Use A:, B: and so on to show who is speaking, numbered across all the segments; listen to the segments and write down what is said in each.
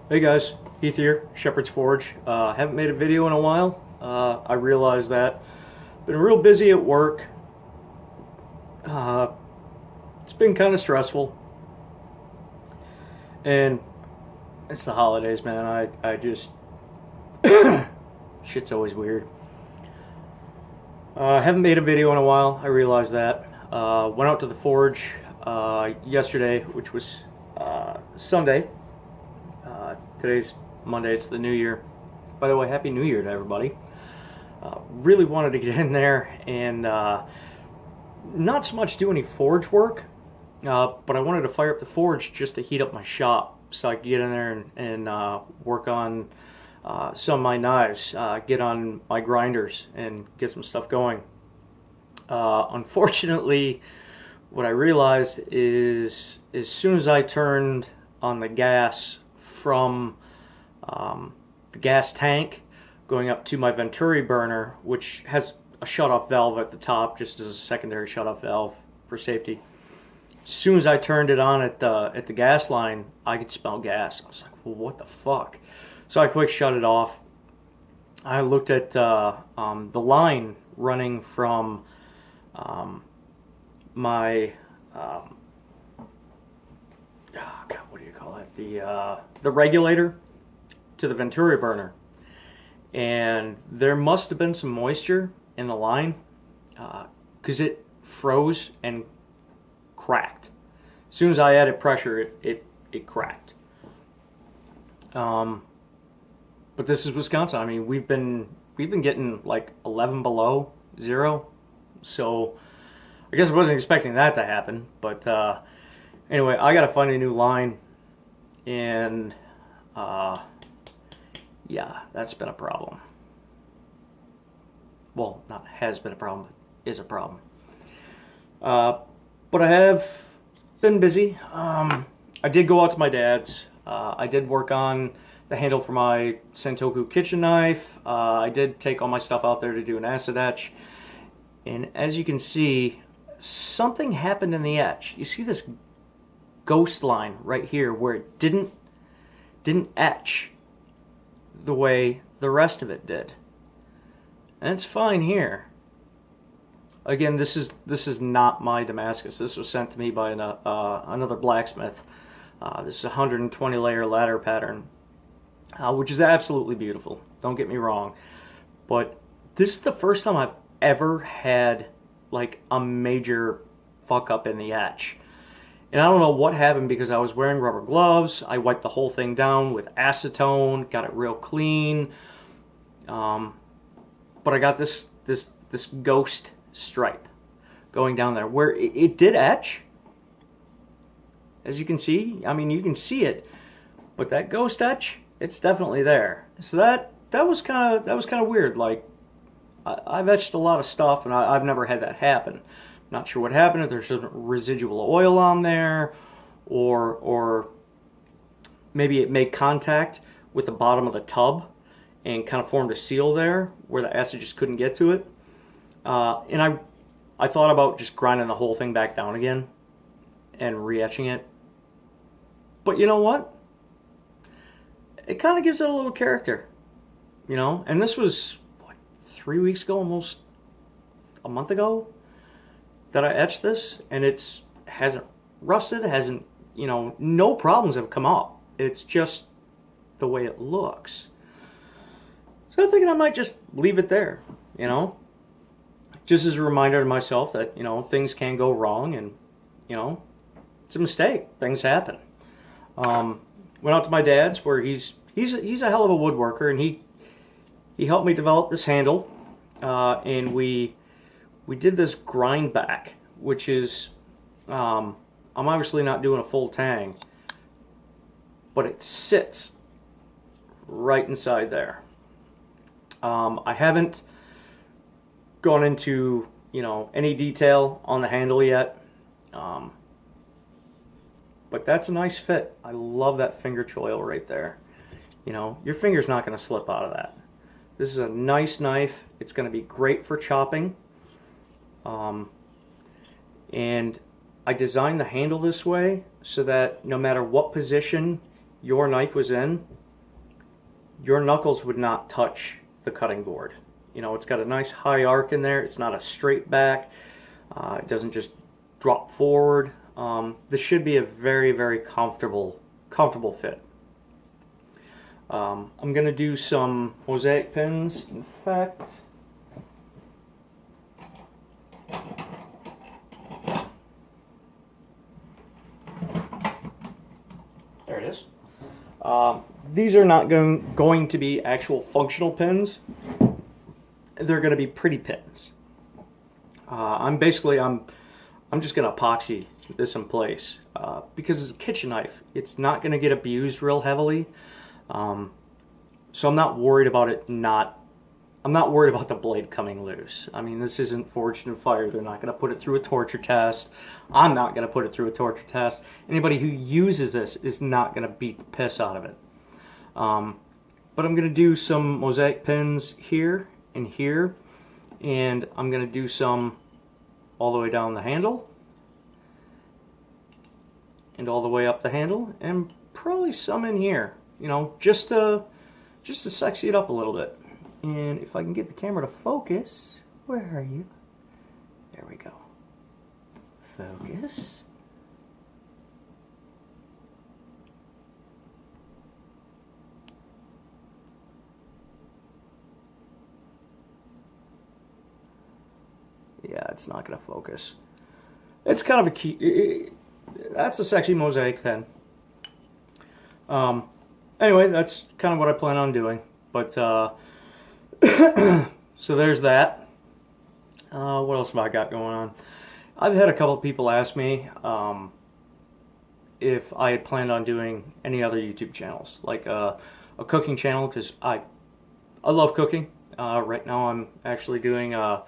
A: Hey guys, Heath here, Shepherd's Forge. Haven't made a video in a while. I realized that. Been real busy at work. Uh, it's been kind of stressful. And it's the holidays, man. I just... Shit's always weird. Haven't made a video in a while. I realized that. Went out to the forge yesterday, which was Sunday. Today's Monday, it's the new year. By the way, Happy New Year to everybody. Really wanted to get in there and not so much do any forge work, but I wanted to fire up the forge just to heat up my shop so I could get in there and work on some of my knives, get on my grinders and get some stuff going. Unfortunately, what I realized is as soon as I turned on the gas from the gas tank going up to my Venturi burner, which has a shut-off valve at the top just as a secondary shut-off valve for safety. As soon as I turned it on at the gas line, I could smell gas. I was like, well, what the fuck? So I quick shut it off. I looked at the line running from my God, what do you call it? The regulator to the Venturi burner, and there must have been some moisture in the line because it froze and cracked. As soon as I added pressure, it cracked. But this is Wisconsin. I mean, we've been getting like 11 below zero, so I guess I wasn't expecting that to happen. But anyway, I gotta find a new line, and yeah, that's been a problem. Well, not has been a problem, but is a problem. But I have been busy. I did go out to my dad's. I did work on the handle for my Sentoku kitchen knife. I did take all my stuff out there to do an acid etch. And as you can see, something happened in the etch. You see this ghost line right here where it didn't etch the way the rest of it did. And it's fine here. Again, this is not my Damascus. This was sent to me by another blacksmith. This is a 120 layer ladder pattern, which is absolutely beautiful. Don't get me wrong. But this is the first time I've ever had like a major fuck up in the etch. And I don't know what happened because I was wearing rubber gloves. I wiped the whole thing down with acetone, got it real clean. But I got this ghost stripe going down there where it did etch. As you can see, I mean, you can see it, but that ghost etch, it's definitely there. So that was kind of weird. Like I've etched a lot of stuff, and I've never had that happen. Not sure what happened, if there's some residual oil on there, or maybe it made contact with the bottom of the tub and kind of formed a seal there where the acid just couldn't get to it. And I thought about just grinding the whole thing back down again and re-etching it. But you know what? It kind of gives it a little character, you know? And this was, what, 3 weeks ago, almost a month ago, that I etched this, and it hasn't rusted, hasn't, you know, no problems have come up. It's just the way it looks. So I'm thinking I might just leave it there, you know, just as a reminder to myself that, you know, things can go wrong, and, you know, it's a mistake. Things happen. Went out to my dad's where he's a hell of a woodworker, and he helped me develop this handle, and we did this grind back, which is, I'm obviously not doing a full tang, but it sits right inside there. I haven't gone into, you know, any detail on the handle yet, but that's a nice fit. I love that finger choil right there. You know, your finger's not going to slip out of that. This is a nice knife. It's going to be great for chopping. And I designed the handle this way so that no matter what position your knife was in, your knuckles would not touch the cutting board. You know, it's got a nice high arc in there. It's not a straight back. It doesn't just drop forward. This should be a very, very comfortable fit. I'm going to do some mosaic pins. In fact, there it is. These are not going to be actual functional pins. They're going to be pretty pins. I'm just going to epoxy this in place because it's a kitchen knife. It's not going to get abused real heavily. So I'm not worried about I'm not worried about the blade coming loose. I mean, this isn't Forged in Fire. They're not going to put it through a torture test. I'm not going to put it through a torture test. Anybody who uses this is not going to beat the piss out of it. But I'm going to do some mosaic pins here and here, and I'm going to do some all the way down the handle and all the way up the handle, and probably some in here, you know, just to sexy it up a little bit. And if I can get the camera to focus, where are you? There we go. Focus. Yeah, it's not going to focus. It's kind of a key. That's a sexy mosaic pen. Anyway, that's kind of what I plan on doing. But, so there's that. What else have I got going on? I've had a couple of people ask me if I had planned on doing any other YouTube channels, like a cooking channel, because I love cooking. Right now I'm actually doing a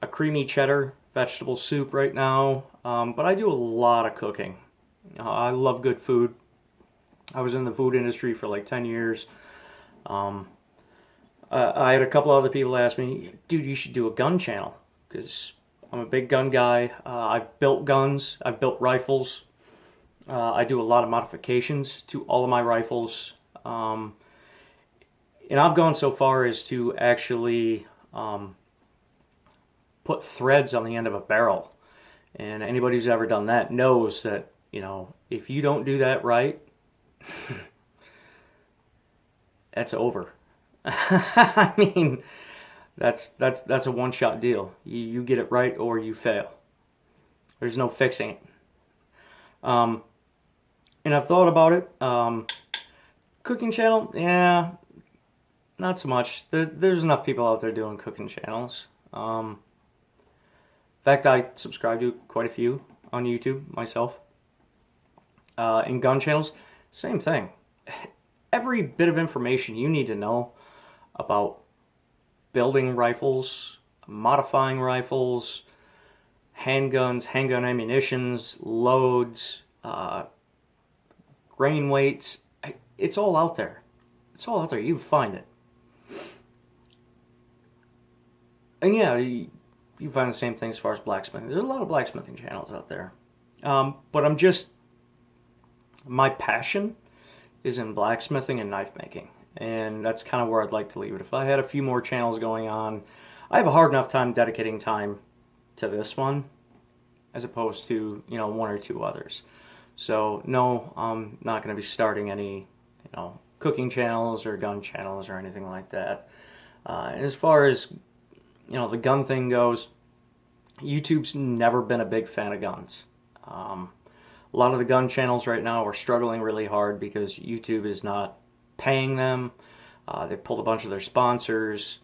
A: creamy cheddar vegetable soup right now, but I do a lot of cooking. I love good food. I was in the food industry for like 10 years. I had a couple other people ask me, dude, you should do a gun channel, because I'm a big gun guy. I've built guns, I've built rifles. I do a lot of modifications to all of my rifles. And I've gone so far as to actually put threads on the end of a barrel. And anybody who's ever done that knows that, you know, if you don't do that right, that's over. I mean, that's a one-shot deal. You get it right or you fail. There's no fixing it. And I've thought about it. Cooking channel, yeah, not so much. There's enough people out there doing cooking channels. In fact, I subscribe to quite a few on YouTube myself. And gun channels, same thing. Every bit of information you need to know about building rifles, modifying rifles, handguns, handgun ammunitions, loads, grain weights, it's all out there. It's all out there. You can find it. And yeah, you find the same thing as far as blacksmithing. There's a lot of blacksmithing channels out there. But my passion is in blacksmithing and knife making. And that's kind of where I'd like to leave it. If I had a few more channels going on, I have a hard enough time dedicating time to this one as opposed to, you know, one or two others. So no, I'm not going to be starting any, you know, cooking channels or gun channels or anything like that. And as far as, you know, the gun thing goes, YouTube's never been a big fan of guns. A lot of the gun channels right now are struggling really hard because YouTube is not paying them. They pulled a bunch of their sponsors,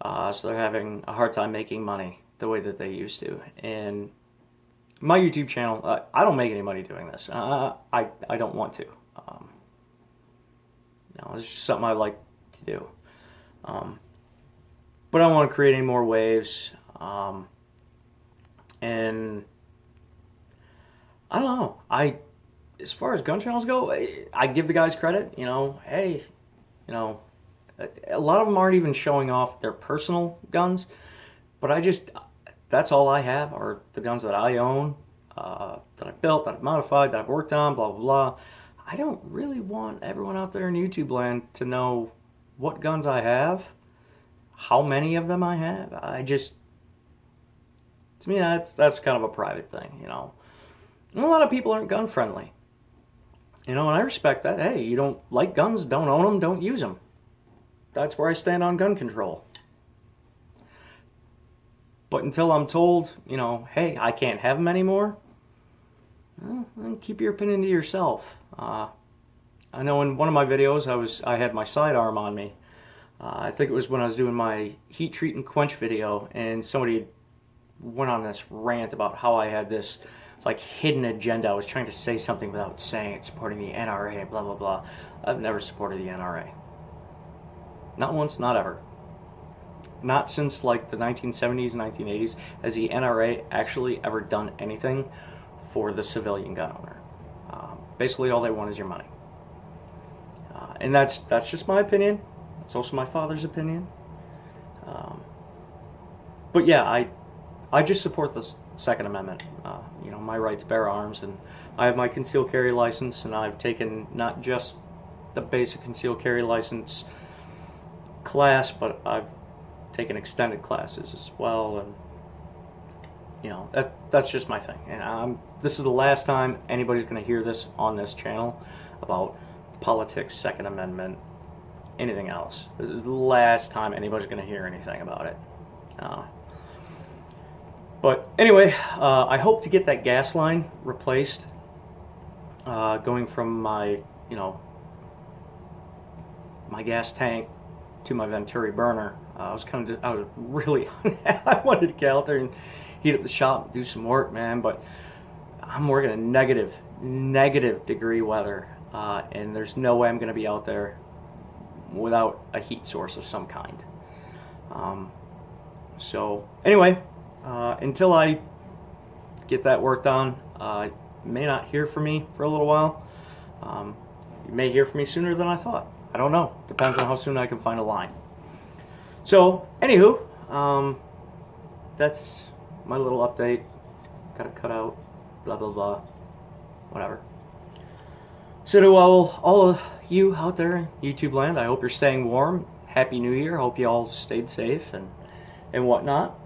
A: so they're having a hard time making money the way that they used to. And my YouTube channel, I don't make any money doing this. I don't want to. No, it's just something I like to do. But I don't want to create any more waves. And I don't know. As far as gun channels go, I give the guys credit. You know, hey, you know, a lot of them aren't even showing off their personal guns, but that's all I have are the guns that I own, that I built, that I've modified, that I've worked on, blah, blah, blah. I don't really want everyone out there in YouTube land to know what guns I have, how many of them I have. To me, that's kind of a private thing, you know. And a lot of people aren't gun friendly, you know, and I respect that. Hey, you don't like guns, don't own them, don't use them. That's where I stand on gun control. But until I'm told, you know, hey, I can't have them anymore, well, then keep your opinion to yourself. I know in one of my videos I had my sidearm on me. I think it was when I was doing my heat treat and quench video, and somebody went on this rant about how I had this like hidden agenda. I was trying to say something without saying it, supporting the NRA, blah blah blah. I've never supported the NRA. Not once, not ever. Not since like the 1970s, 1980s has the NRA actually ever done anything for the civilian gun owner. Basically, all they want is your money, and that's just my opinion. It's also my father's opinion. But yeah, I just support the Second Amendment. You know, my right to bear arms, and I have my concealed carry license, and I've taken not just the basic concealed carry license class, but I've taken extended classes as well, and you know, that's just my thing. And this is the last time anybody's going to hear this on this channel about politics, Second Amendment, anything else. This is the last time anybody's going to hear anything about it. But anyway, I hope to get that gas line replaced, going from my, you know, my gas tank to my Venturi burner. I was really, I wanted to get out there and heat up the shop and do some work, man, but I'm working in negative degree weather, and there's no way I'm going to be out there without a heat source of some kind. So anyway, until I get that worked on, you may not hear from me for a little while. You may hear from me sooner than I thought. I don't know. Depends on how soon I can find a line. So, anywho, that's my little update. Gotta cut out, blah, blah, blah, whatever. So to all of you out there in YouTube land, I hope you're staying warm. Happy New Year. Hope you all stayed safe and whatnot.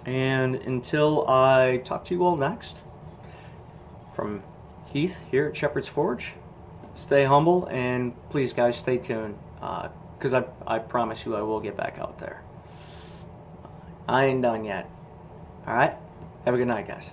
A: And until I talk to you all next, from Heath here at Shepherd's Forge, stay humble, and please, guys, stay tuned, because I promise you I will get back out there. I ain't done yet. Alright? Have a good night, guys.